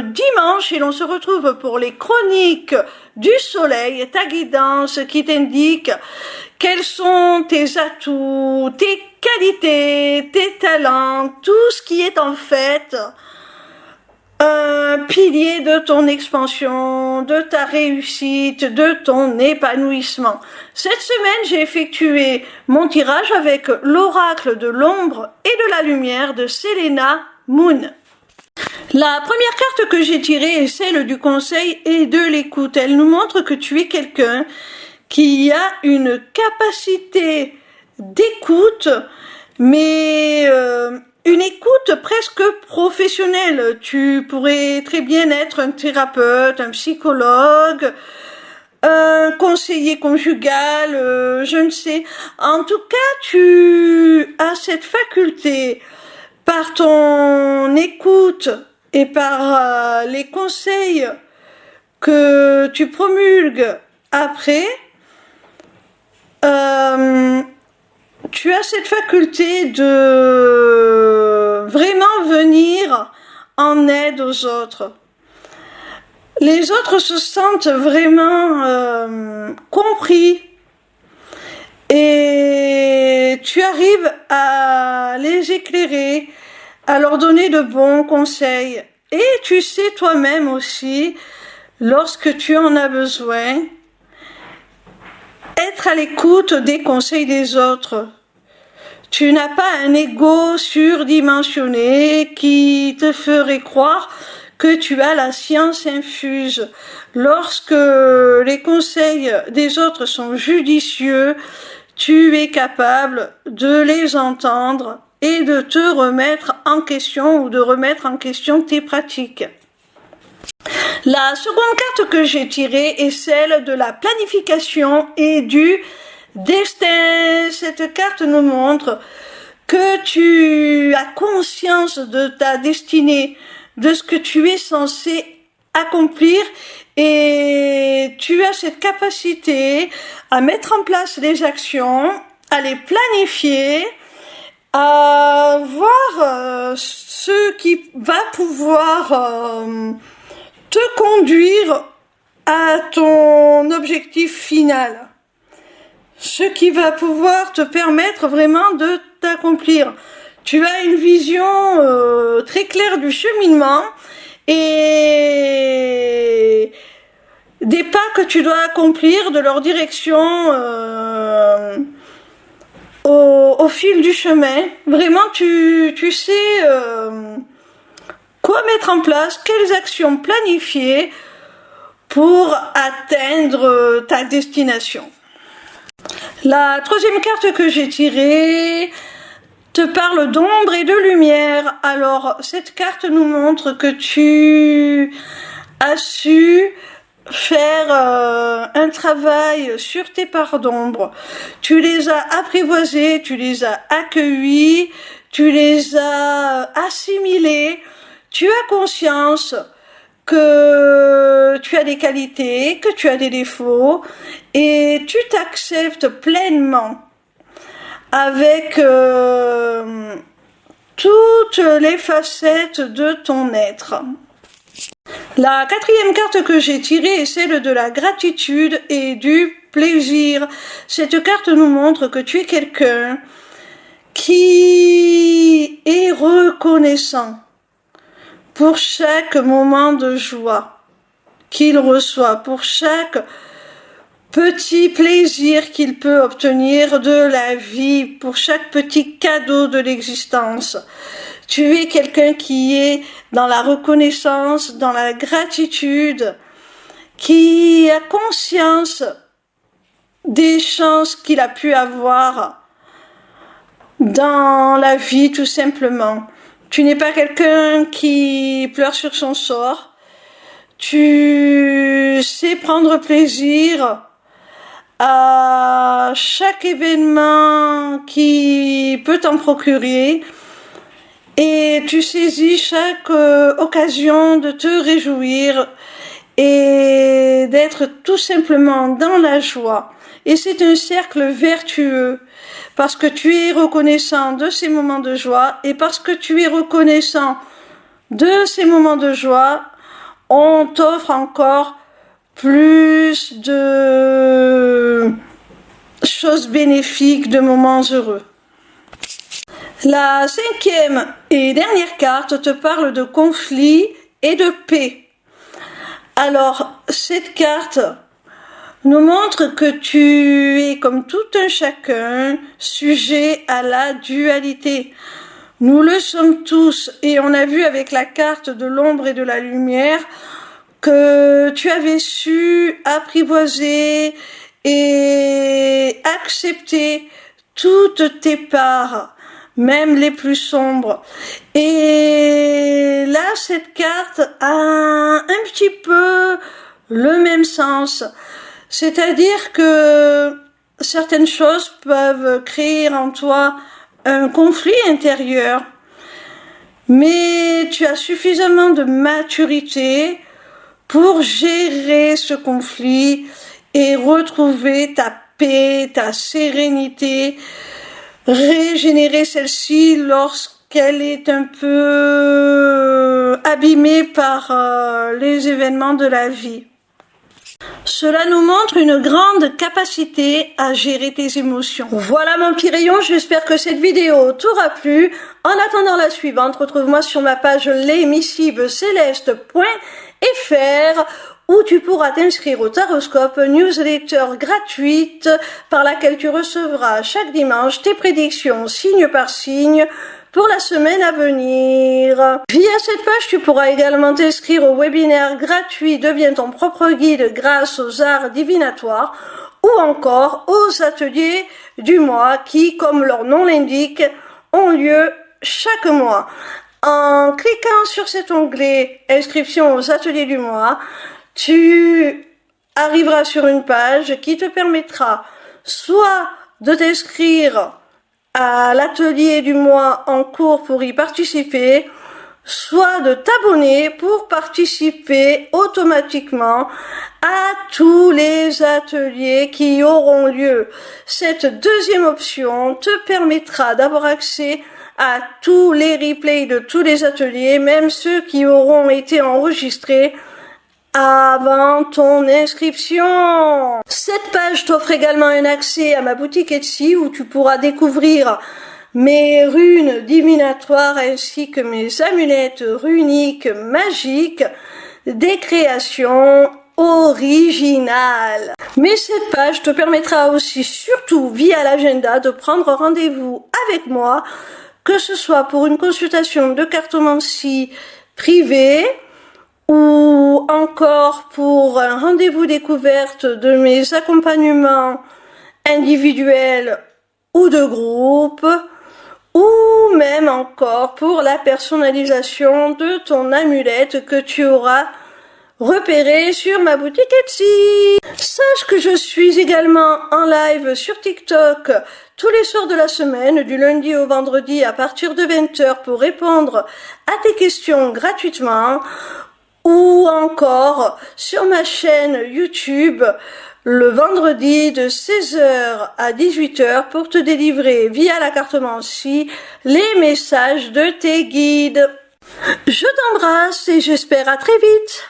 sommes dimanche et l'on se retrouve pour les chroniques du soleil, ta guidance qui t'indique quels sont tes atouts, tes qualités, tes talents, tout ce qui est en fait un pilier de ton expansion, de ta réussite, de ton épanouissement. Cette semaine, j'ai effectué mon tirage avec l'oracle de l'ombre et de la lumière de Selena Moon. La première carte que j'ai tirée est celle du conseil et de l'écoute. Elle nous montre que tu es quelqu'un qui a une capacité d'écoute, mais une écoute presque professionnelle. Tu pourrais très bien être un thérapeute, un psychologue, un conseiller conjugal, je ne sais. En tout cas, tu as cette faculté par ton écoute et par les conseils que tu promulgues après. Tu as cette faculté de vraiment venir en aide aux autres. Les autres se sentent vraiment compris et tu arrives à les éclairer, à leur donner de bons conseils. Et tu sais toi-même aussi, lorsque tu en as besoin, être à l'écoute des conseils des autres. Tu n'as pas un ego surdimensionné qui te ferait croire que tu as la science infuse. Lorsque les conseils des autres sont judicieux, tu es capable de les entendre et de te remettre en question ou de remettre en question tes pratiques. La seconde carte que j'ai tirée est celle de la planification et du destin. Cette carte nous montre que tu as conscience de ta destinée, de ce que tu es censé accomplir et tu as cette capacité à mettre en place les actions, à les planifier, à voir ce qui va pouvoir te conduire à ton objectif final. Ce qui va pouvoir te permettre vraiment de t'accomplir. Tu as une vision très claire du cheminement et des pas que tu dois accomplir, de leur direction au fil du chemin. Vraiment, tu sais quoi mettre en place, quelles actions planifier pour atteindre ta destination. La troisième carte que j'ai tirée te parle d'ombre et de lumière. Alors, cette carte nous montre que tu as su faire un travail sur tes parts d'ombre. Tu les as apprivoisées, tu les as accueillies, tu les as assimilées. Tu as conscience que tu as des qualités, que tu as des défauts et tu t'acceptes pleinement avec toutes les facettes de ton être. La quatrième carte que j'ai tirée est celle de la gratitude et du plaisir. Cette carte nous montre que tu es quelqu'un qui est reconnaissant pour chaque moment de joie qu'il reçoit, pour chaque petit plaisir qu'il peut obtenir de la vie, pour chaque petit cadeau de l'existence. Tu es quelqu'un qui est dans la reconnaissance, dans la gratitude, qui a conscience des chances qu'il a pu avoir dans la vie tout simplement. Tu n'es pas quelqu'un qui pleure sur son sort. Tu sais prendre plaisir à chaque événement qui peut t'en procurer et tu saisis chaque occasion de te réjouir et d'être tout simplement dans la joie. Et c'est un cercle vertueux parce que tu es reconnaissant de ces moments de joie et parce que tu es reconnaissant de ces moments de joie, on t'offre encore plus de choses bénéfiques, de moments heureux. La 5e et dernière carte te parle de conflit et de paix. Alors, cette carte nous montre que tu es, comme tout un chacun, sujet à la dualité. Nous le sommes tous, et on a vu avec la carte de l'ombre et de la lumière que tu avais su apprivoiser et accepter toutes tes parts, même les plus sombres. Et là, cette carte a un petit peu le même sens. C'est-à-dire que certaines choses peuvent créer en toi un conflit intérieur, mais tu as suffisamment de maturité pour gérer ce conflit et retrouver ta paix, ta sérénité, régénérer celle-ci lorsqu'elle est un peu abîmée par les événements de la vie. Cela nous montre une grande capacité à gérer tes émotions. Voilà mon petit rayon, j'espère que cette vidéo t'aura plu. En attendant la suivante, retrouve-moi sur ma page lesmissiblecéleste.fr où tu pourras t'inscrire au Taroscope, newsletter gratuite par laquelle tu recevras chaque dimanche tes prédictions signe par signe pour la semaine à venir. Via cette page, tu pourras également t'inscrire au webinaire gratuit Deviens ton propre guide grâce aux arts divinatoires ou encore aux ateliers du mois qui, comme leur nom l'indique, ont lieu chaque mois. En cliquant sur cet onglet Inscription aux ateliers du mois, tu arriveras sur une page qui te permettra soit de t'inscrire à l'atelier du mois en cours pour y participer, soit de t'abonner pour participer automatiquement à tous les ateliers qui auront lieu. Cette deuxième option te permettra d'avoir accès à tous les replays de tous les ateliers, même ceux qui auront été enregistrés avant ton inscription. Cette page t'offre également un accès à ma boutique Etsy où tu pourras découvrir mes runes divinatoires ainsi que mes amulettes runiques magiques, des créations originales. Mais cette page te permettra aussi, surtout via l'agenda, de prendre rendez-vous avec moi, que ce soit pour une consultation de cartomancie privée, ou encore pour un rendez-vous découverte de mes accompagnements individuels ou de groupe, ou même encore pour la personnalisation de ton amulette que tu auras repérée sur ma boutique Etsy. Sache que je suis également en live sur TikTok tous les soirs de la semaine, du lundi au vendredi à partir de 20h pour répondre à tes questions gratuitement, ou encore sur ma chaîne YouTube le vendredi de 16h à 18h pour te délivrer via la cartomancie les messages de tes guides. Je t'embrasse et j'espère à très vite.